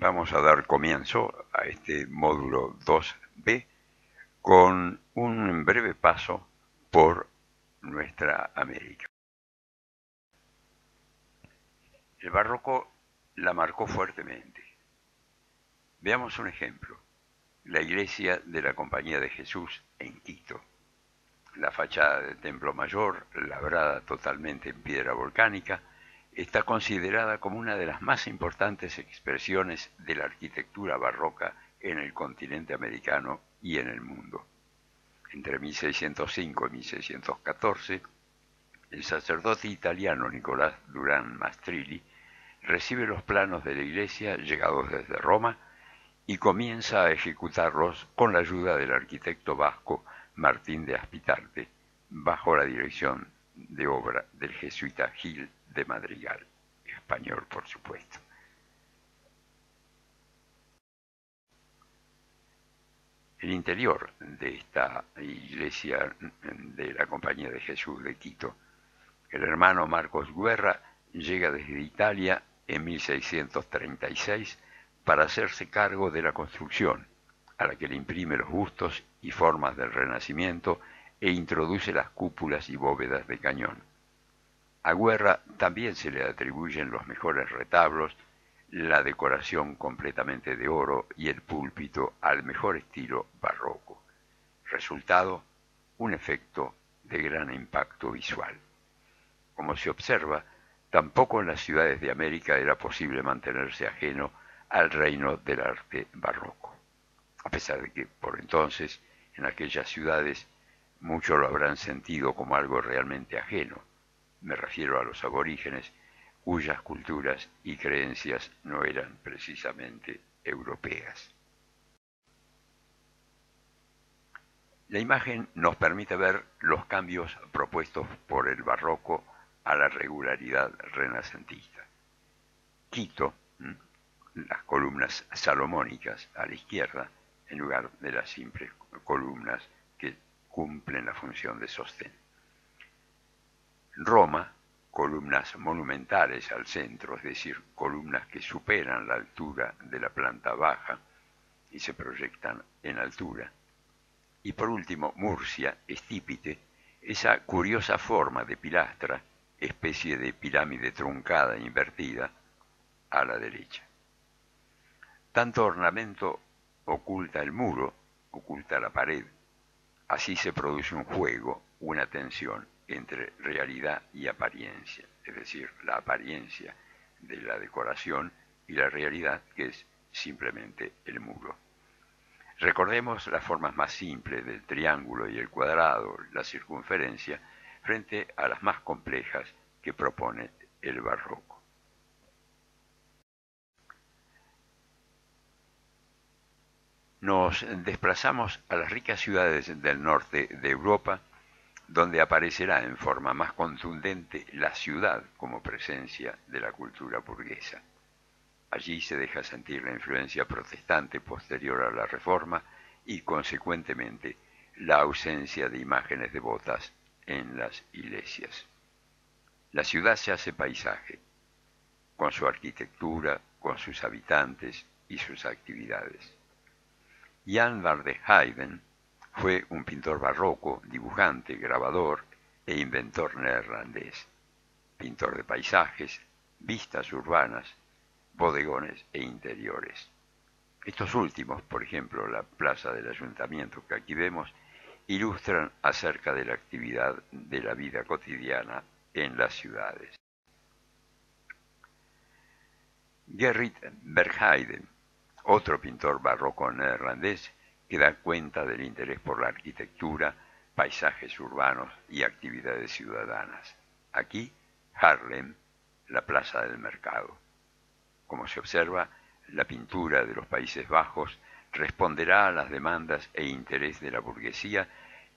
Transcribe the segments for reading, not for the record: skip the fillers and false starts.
vamos a dar comienzo a este módulo 2B con un breve paso por nuestra América. El barroco la marcó fuertemente. Veamos un ejemplo. La iglesia de la Compañía de Jesús en Quito. La fachada del Templo Mayor, labrada totalmente en piedra volcánica, está considerada como una de las más importantes expresiones de la arquitectura barroca en el continente americano y en el mundo. Entre 1605 y 1614, el sacerdote italiano Nicolás Durán Mastrilli recibe los planos de la iglesia llegados desde Roma y comienza a ejecutarlos con la ayuda del arquitecto vasco Martín de Aspitarte, bajo la dirección de obra del jesuita Gil de Madrigal, español por supuesto. El interior de esta iglesia de la Compañía de Jesús de Quito, el hermano Marcos Guerra llega desde Italia en 1636 para hacerse cargo de la construcción, a la que le imprime los bustos y formas del Renacimiento e introduce las cúpulas y bóvedas de cañón. A Guerra también se le atribuyen los mejores retablos, la decoración completamente de oro y el púlpito al mejor estilo barroco. Resultado, un efecto de gran impacto visual. Como se observa, tampoco en las ciudades de América era posible mantenerse ajeno al reino del arte barroco, a pesar de que por entonces en aquellas ciudades muchos lo habrán sentido como algo realmente ajeno. Me refiero a los aborígenes, cuyas culturas y creencias no eran precisamente europeas. La imagen nos permite ver los cambios propuestos por el barroco a la regularidad renacentista. Quito, las columnas salomónicas a la izquierda, en lugar de las simples columnas que cumplen la función de sostén. Roma, columnas monumentales al centro, es decir, columnas que superan la altura de la planta baja y se proyectan en altura. Y por último, Murcia, estípite, esa curiosa forma de pilastra, especie de pirámide truncada e invertida, a la derecha. Tanto ornamento oculta el muro, oculta la pared. Así se produce un juego, una tensión entre realidad y apariencia, es decir, la apariencia de la decoración y la realidad que es simplemente el muro. Recordemos las formas más simples del triángulo y el cuadrado, la circunferencia, frente a las más complejas que propone el barroco. Nos desplazamos a las ricas ciudades del norte de Europa, donde aparecerá en forma más contundente la ciudad como presencia de la cultura burguesa. Allí se deja sentir la influencia protestante posterior a la Reforma y, consecuentemente, la ausencia de imágenes devotas en las iglesias. La ciudad se hace paisaje, con su arquitectura, con sus habitantes y sus actividades. Jan van der Heyden fue un pintor barroco, dibujante, grabador e inventor neerlandés, pintor de paisajes, vistas urbanas, bodegones e interiores. Estos últimos, por ejemplo, la plaza del ayuntamiento que aquí vemos, ilustran acerca de la actividad de la vida cotidiana en las ciudades. Gerrit Bergheyden, otro pintor barroco neerlandés que da cuenta del interés por la arquitectura, paisajes urbanos y actividades ciudadanas. Aquí, Haarlem, la plaza del mercado. Como se observa, la pintura de los Países Bajos responderá a las demandas e interés de la burguesía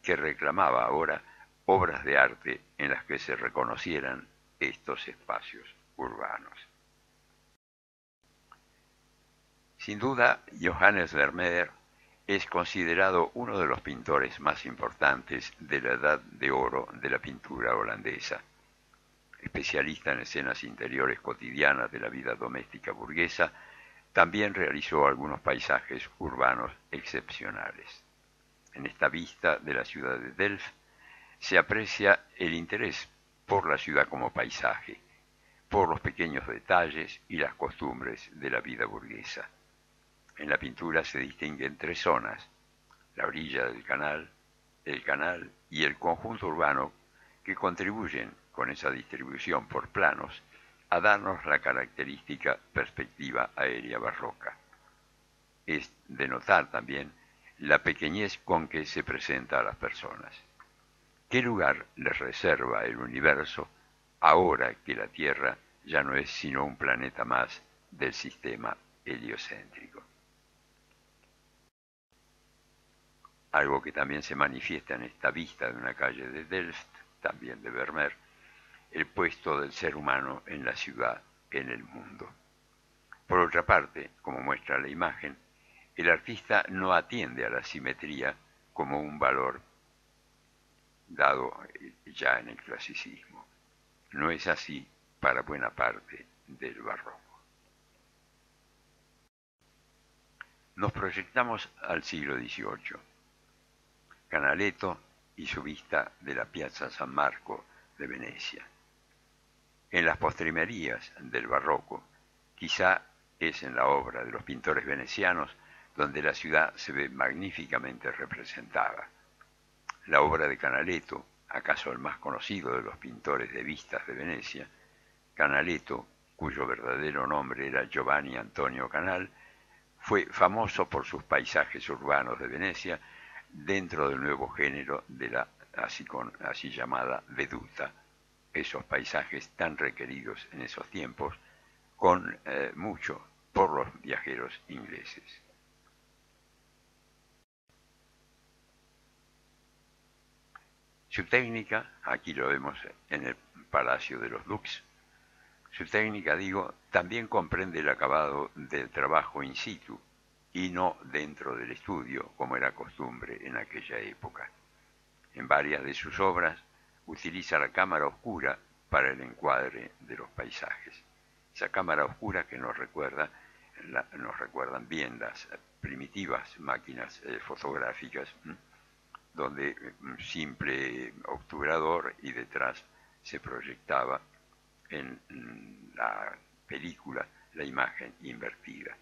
que reclamaba ahora obras de arte en las que se reconocieran estos espacios urbanos. Sin duda, Johannes Vermeer es considerado uno de los pintores más importantes de la Edad de Oro de la pintura holandesa. Especialista en escenas interiores cotidianas de la vida doméstica burguesa, También realizó algunos paisajes urbanos excepcionales. En esta vista de la ciudad de Delft se aprecia el interés por la ciudad como paisaje, por los pequeños detalles y las costumbres de la vida burguesa. En la pintura se distinguen tres zonas: la orilla del canal, el canal y el conjunto urbano, que contribuyen con esa distribución por planos a darnos la característica perspectiva aérea barroca. Es de notar también la pequeñez con que se presenta a las personas. ¿Qué lugar les reserva el universo ahora que la Tierra ya no es sino un planeta más del sistema heliocéntrico? Algo que también se manifiesta en esta vista de una calle de Delft, también de Vermeer, el puesto del ser humano en la ciudad, en el mundo. Por otra parte, como muestra la imagen, el artista no atiende a la simetría como un valor dado ya en el clasicismo. No es así para buena parte del barroco. Nos proyectamos al siglo XVIII. Canaletto y su vista de la Piazza San Marco de Venecia. En las postrimerías del barroco, quizá es en la obra de los pintores venecianos donde la ciudad se ve magníficamente representada. La obra de Canaletto, acaso el más conocido de los pintores de vistas de Venecia, Canaletto, cuyo verdadero nombre era Giovanni Antonio Canal, fue famoso por sus paisajes urbanos de Venecia dentro del nuevo género de la así llamada veduta, esos paisajes tan requeridos en esos tiempos, con mucho por los viajeros ingleses. Su técnica, aquí lo vemos en el Palacio de los Dux, su técnica, también comprende el acabado del trabajo in situ y no dentro del estudio, como era costumbre en aquella época. En varias de sus obras utiliza la cámara oscura para el encuadre de los paisajes. Esa cámara oscura que nos recuerdan bien las primitivas máquinas fotográficas, donde un simple obturador y detrás se proyectaba en la película la imagen invertida.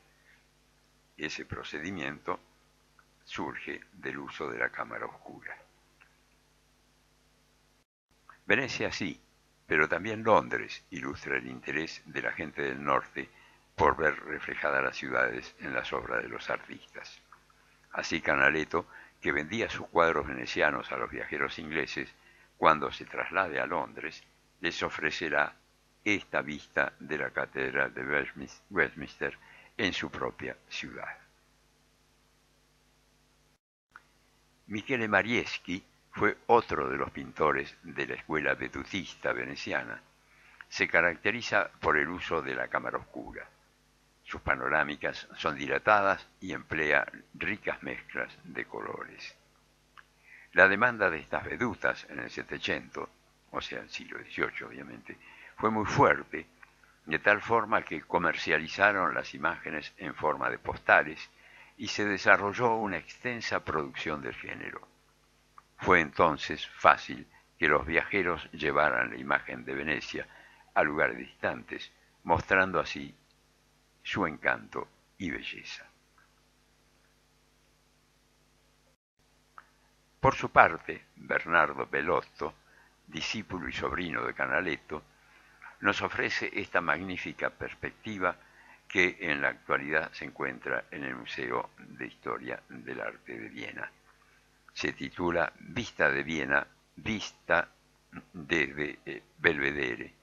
Ese procedimiento surge del uso de la cámara oscura. Venecia sí, pero también Londres ilustra el interés de la gente del norte por ver reflejadas las ciudades en las obras de los artistas. Así Canaletto, que vendía sus cuadros venecianos a los viajeros ingleses, cuando se traslade a Londres, les ofrecerá esta vista de la Catedral de Westminster en su propia ciudad. Michele Marieschi fue otro de los pintores de la escuela vedutista veneciana. Se caracteriza por el uso de la cámara oscura. Sus panorámicas son dilatadas y emplea ricas mezclas de colores. La demanda de estas vedutas en el Settecento, o sea, el siglo XVIII obviamente, fue muy fuerte, de tal forma que comercializaron las imágenes en forma de postales y se desarrolló una extensa producción del género. Fue entonces fácil que los viajeros llevaran la imagen de Venecia a lugares distantes, mostrando así su encanto y belleza. Por su parte, Bernardo Bellotto, discípulo y sobrino de Canaletto, nos ofrece esta magnífica perspectiva que en la actualidad se encuentra en el Museo de Historia del Arte de Viena. Se titula Vista de Viena, vista desde Belvedere,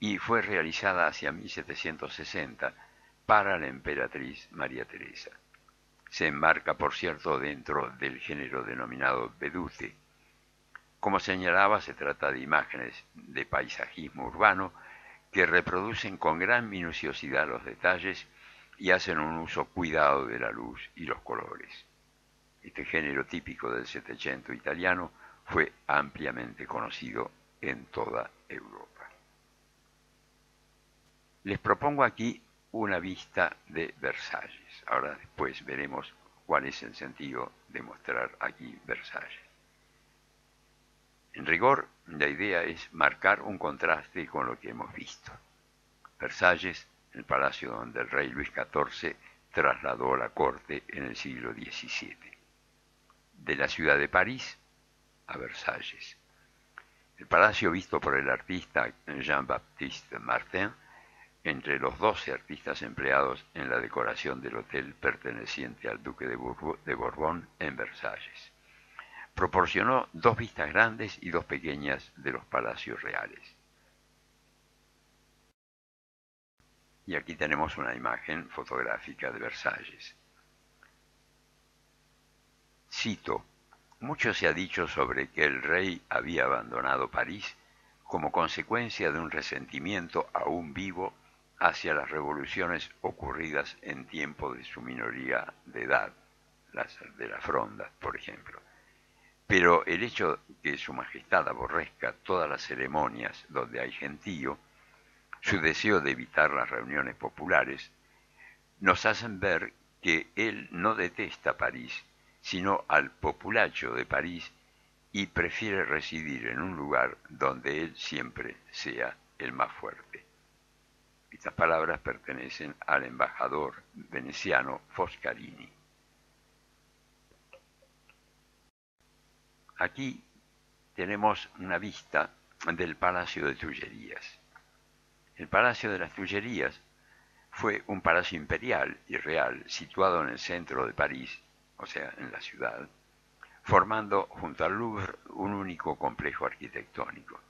y fue realizada hacia 1760 para la emperatriz María Teresa. Se enmarca, por cierto, dentro del género denominado vedute. Como señalaba, se trata de imágenes de paisajismo urbano que reproducen con gran minuciosidad los detalles y hacen un uso cuidado de la luz y los colores. Este género típico del Settecento italiano fue ampliamente conocido en toda Europa. Les propongo aquí una vista de Versalles. Ahora después veremos cuál es el sentido de mostrar aquí Versalles. En rigor, la idea es marcar un contraste con lo que hemos visto. Versalles, el palacio donde el rey Luis XIV trasladó la corte en el siglo XVII. De la ciudad de París a Versalles. El palacio visto por el artista Jean-Baptiste Martin, entre los 12 artistas empleados en la decoración del hotel perteneciente al duque de Borbón en Versalles. Proporcionó 2 vistas grandes y 2 pequeñas de los palacios reales. Y aquí tenemos una imagen fotográfica de Versalles. Cito: mucho se ha dicho sobre que el rey había abandonado París como consecuencia de un resentimiento aún vivo hacia las revoluciones ocurridas en tiempo de su minoría de edad, las de la Fronda, por ejemplo. Pero el hecho que su majestad aborrezca todas las ceremonias donde hay gentío, su deseo de evitar las reuniones populares, nos hacen ver que él no detesta París, sino al populacho de París, y prefiere residir en un lugar donde él siempre sea el más fuerte. Estas palabras pertenecen al embajador veneciano Foscarini. Aquí tenemos una vista del Palacio de Tullerías. El Palacio de las Tullerías fue un palacio imperial y real situado en el centro de París, o sea, en la ciudad, formando junto al Louvre un único complejo arquitectónico.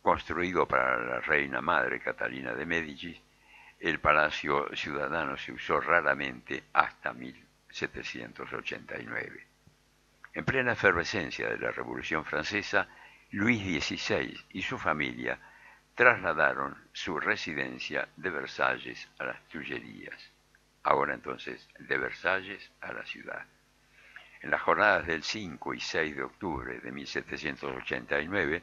Construido para la reina madre Catalina de Médicis, el palacio ciudadano se usó raramente hasta 1789. En plena efervescencia de la Revolución Francesa, Luis XVI y su familia trasladaron su residencia de Versalles a las Tullerías. Ahora entonces, de Versalles a la ciudad. En las jornadas del 5 y 6 de octubre de 1789,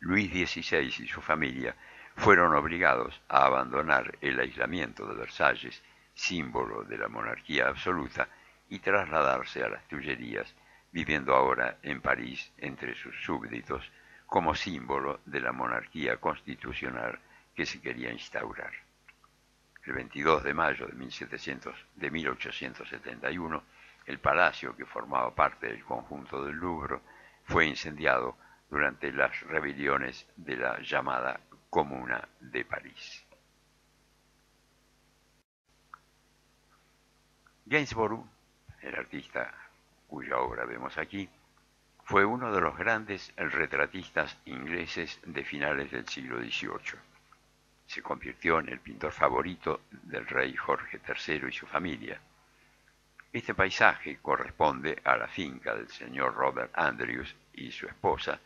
Luis XVI y su familia fueron obligados a abandonar el aislamiento de Versalles, símbolo de la monarquía absoluta, y trasladarse a las Tullerías, viviendo ahora en París entre sus súbditos, como símbolo de la monarquía constitucional que se quería instaurar. El 22 de mayo de 1871, el palacio, que formaba parte del conjunto del Louvre, fue incendiado durante las rebeliones de la llamada Comuna de París. Gainsborough, el artista cuya obra vemos aquí, fue uno de los grandes retratistas ingleses de finales del siglo XVIII. Se convirtió en el pintor favorito del rey Jorge III y su familia. Este paisaje corresponde a la finca del señor Robert Andrews y su esposa,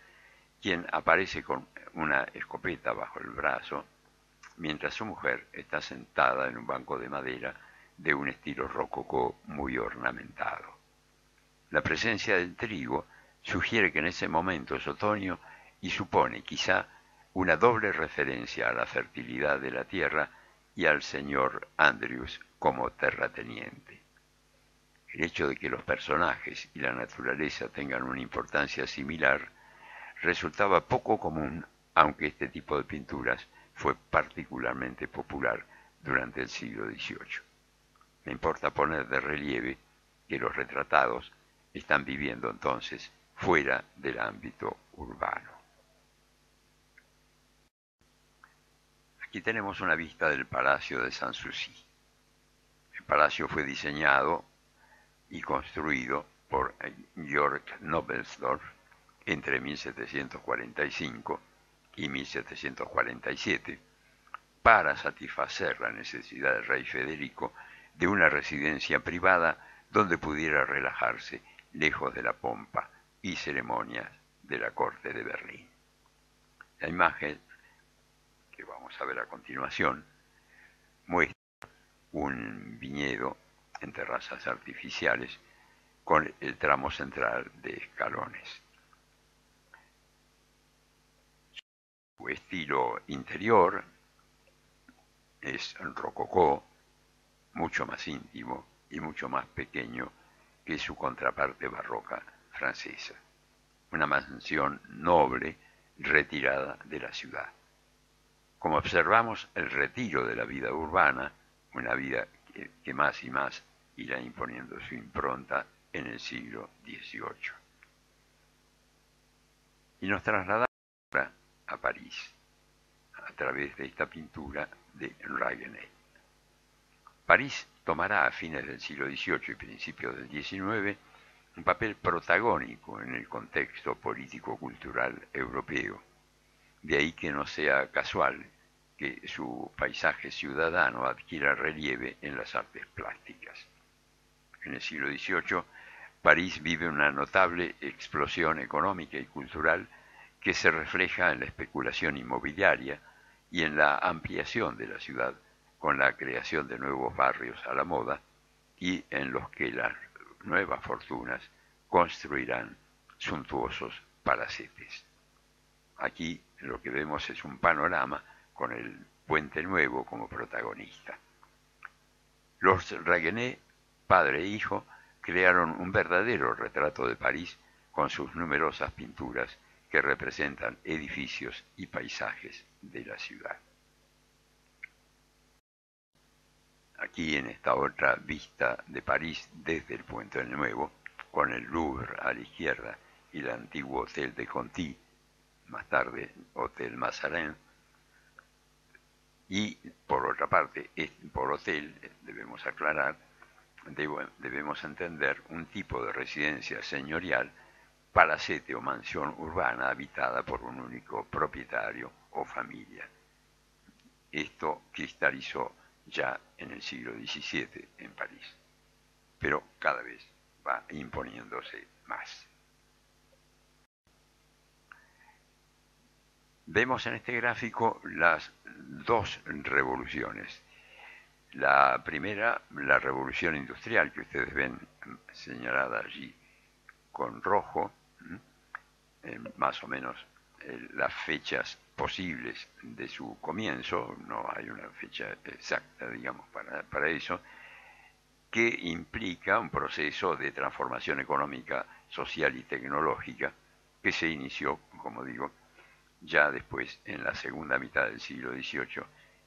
quien aparece con una escopeta bajo el brazo, mientras su mujer está sentada en un banco de madera de un estilo rococó muy ornamentado. La presencia del trigo sugiere que en ese momento es otoño y supone quizá una doble referencia a la fertilidad de la tierra y al señor Andrews como terrateniente. El hecho de que los personajes y la naturaleza tengan una importancia similar resultaba poco común, aunque este tipo de pinturas fue particularmente popular durante el siglo XVIII. Me importa poner de relieve que los retratados están viviendo entonces fuera del ámbito urbano. Aquí tenemos una vista del Palacio de Sanssouci. El palacio fue diseñado y construido por Georg Knobelsdorff entre 1745 y 1747 para satisfacer la necesidad del rey Federico de una residencia privada donde pudiera relajarse lejos de la pompa y ceremonias de la corte de Berlín. La imagen que vamos a ver a continuación muestra un viñedo en terrazas artificiales con el tramo central de escalones. Su estilo interior es rococó, mucho más íntimo y mucho más pequeño que su contraparte barroca francesa. Una mansión noble retirada de la ciudad. Como observamos el retiro de la vida urbana, una vida que más y más irá imponiendo su impronta en el siglo XVIII. Y nos trasladamos ahora a París, a través de esta pintura de Raguenet. París tomará a fines del siglo XVIII y principios del XIX un papel protagónico en el contexto político-cultural europeo. De ahí que no sea casual que su paisaje ciudadano adquiera relieve en las artes plásticas. En el siglo XVIII, París vive una notable explosión económica y cultural que se refleja en la especulación inmobiliaria y en la ampliación de la ciudad con la creación de nuevos barrios a la moda y en los que las nuevas fortunas construirán suntuosos palacetes. Aquí lo que vemos es un panorama con el Puente Nuevo como protagonista. Los Raguenet, padre e hijo, crearon un verdadero retrato de París con sus numerosas pinturas que representan edificios y paisajes de la ciudad. Aquí en esta otra vista de París desde el Puente Nuevo, con el Louvre a la izquierda y el antiguo Hotel de Conti, más tarde Hotel Mazarin, y por otra parte, por hotel, debemos aclarar, debemos entender un tipo de residencia señorial, palacete o mansión urbana habitada por un único propietario o familia. Esto cristalizó ya en el siglo XVII en París, pero cada vez va imponiéndose más. Vemos en este gráfico las dos revoluciones. La primera, la revolución industrial, que ustedes ven señalada allí con rojo, más o menos las fechas posibles de su comienzo, no hay una fecha exacta, digamos, para eso, que implica un proceso de transformación económica, social y tecnológica que se inició, como digo, ya después en la segunda mitad del siglo XVIII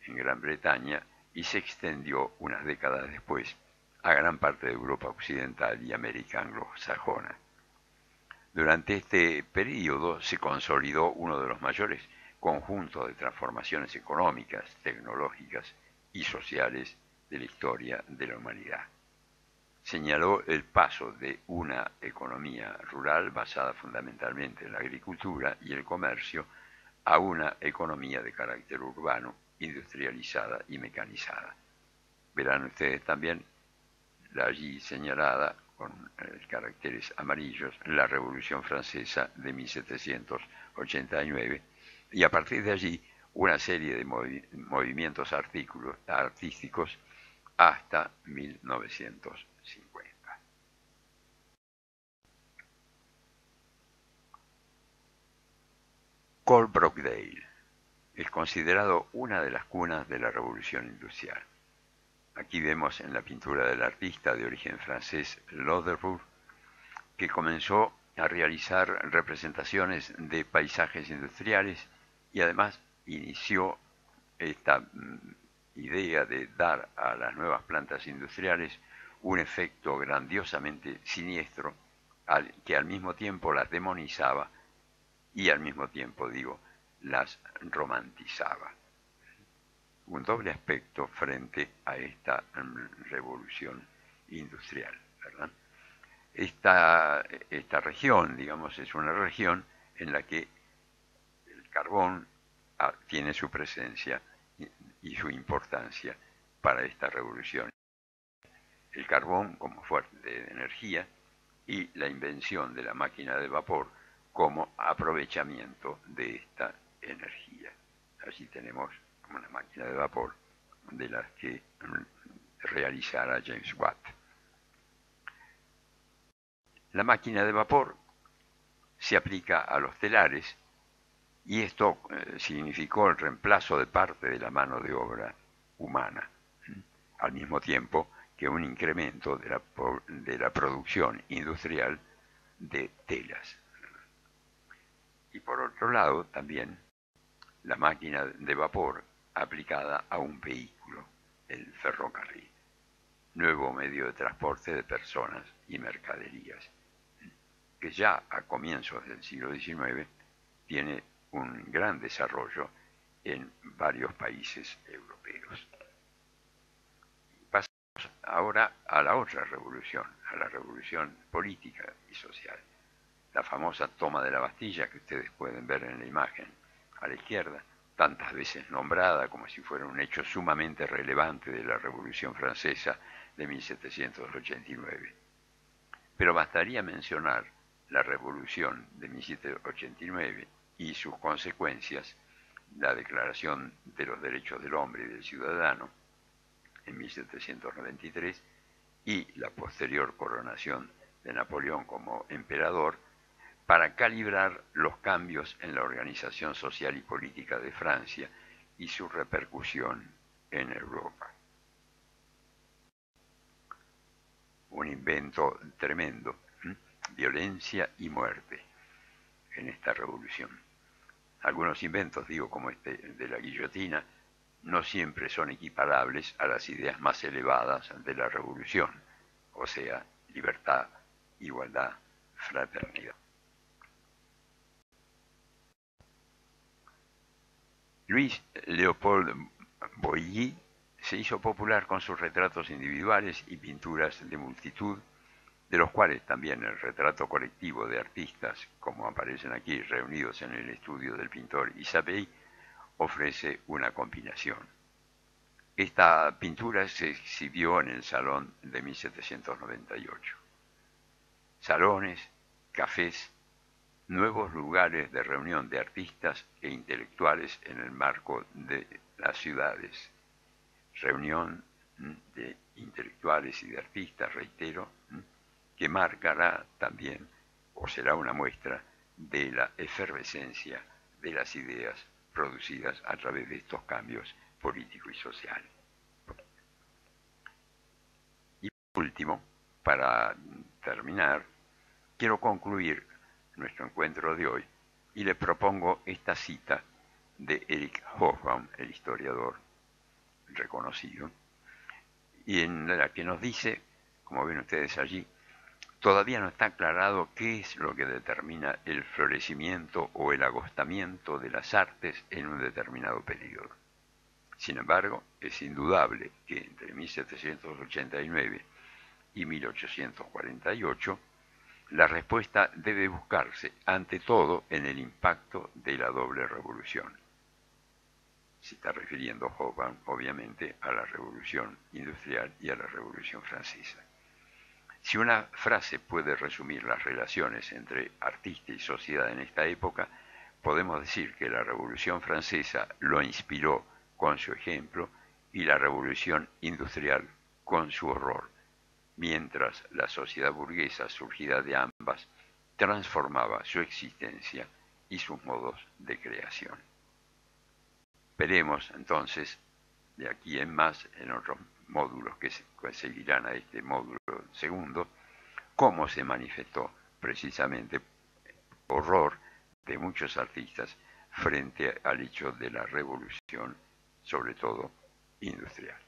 en Gran Bretaña y se extendió unas décadas después a gran parte de Europa occidental y América anglosajona. Durante este período se consolidó uno de los mayores conjuntos de transformaciones económicas, tecnológicas y sociales de la historia de la humanidad. Señaló el paso de una economía rural basada fundamentalmente en la agricultura y el comercio a una economía de carácter urbano, industrializada y mecanizada. Verán ustedes también la allí señalada con caracteres amarillos, la Revolución Francesa de 1789, y a partir de allí una serie de movimientos artísticos hasta 1950. Coalbrookdale es considerado una de las cunas de la Revolución Industrial. Aquí vemos en la pintura del artista de origen francés Loderbourg, que comenzó a realizar representaciones de paisajes industriales y además inició esta idea de dar a las nuevas plantas industriales un efecto grandiosamente siniestro que al mismo tiempo las demonizaba y al mismo tiempo, las romantizaba. Un doble aspecto frente a esta revolución industrial, ¿verdad? Esta región, es una región en la que el carbón tiene su presencia y su importancia para esta revolución. El carbón como fuente de energía y la invención de la máquina de vapor como aprovechamiento de esta energía. Allí tenemos una máquina de vapor de las que realizara James Watt. La máquina de vapor se aplica a los telares y esto significó el reemplazo de parte de la mano de obra humana, al mismo tiempo que un incremento de la producción industrial de telas. Y por otro lado, también la máquina de vapor aplicada a un vehículo, el ferrocarril, nuevo medio de transporte de personas y mercaderías, que ya a comienzos del siglo XIX tiene un gran desarrollo en varios países europeos. Pasamos ahora a la otra revolución, a la revolución política y social. La famosa toma de la Bastilla, que ustedes pueden ver en la imagen a la izquierda, tantas veces nombrada como si fuera un hecho sumamente relevante de la Revolución Francesa de 1789. Pero bastaría mencionar la Revolución de 1789 y sus consecuencias, la Declaración de los Derechos del Hombre y del Ciudadano en 1793 y la posterior coronación de Napoleón como emperador, para calibrar los cambios en la organización social y política de Francia y su repercusión en Europa. Un invento tremendo, violencia y muerte en esta revolución. Algunos inventos, digo, como este de la guillotina, no siempre son equiparables a las ideas más elevadas de la revolución, o sea, libertad, igualdad, fraternidad. Louis Léopold Bouilly se hizo popular con sus retratos individuales y pinturas de multitud, de los cuales también el retrato colectivo de artistas, como aparecen aquí reunidos en el estudio del pintor Isabey, ofrece una combinación. Esta pintura se exhibió en el Salón de 1798. Salones, cafés, nuevos lugares de reunión de artistas e intelectuales en el marco de las ciudades. Reunión de intelectuales y de artistas, reitero, que marcará también, o será una muestra, de la efervescencia de las ideas producidas a través de estos cambios políticos y sociales. Y por último, para terminar, quiero concluir nuestro encuentro de hoy y les propongo esta cita de Erich Hobsbawm, el historiador reconocido, y en la que nos dice, como ven ustedes allí, todavía no está aclarado qué es lo que determina el florecimiento o el agostamiento de las artes en un determinado periodo. Sin embargo, es indudable que entre 1789 y 1848 la respuesta debe buscarse, ante todo, en el impacto de la doble revolución. Se está refiriendo Hobsbawm, obviamente, a la Revolución Industrial y a la Revolución Francesa. Si una frase puede resumir las relaciones entre artista y sociedad en esta época, podemos decir que la Revolución Francesa lo inspiró con su ejemplo y la Revolución Industrial con su horror, mientras la sociedad burguesa surgida de ambas transformaba su existencia y sus modos de creación. Veremos entonces, de aquí en más, en otros módulos que seguirán a este módulo segundo, cómo se manifestó precisamente el horror de muchos artistas frente al hecho de la revolución, sobre todo industrial.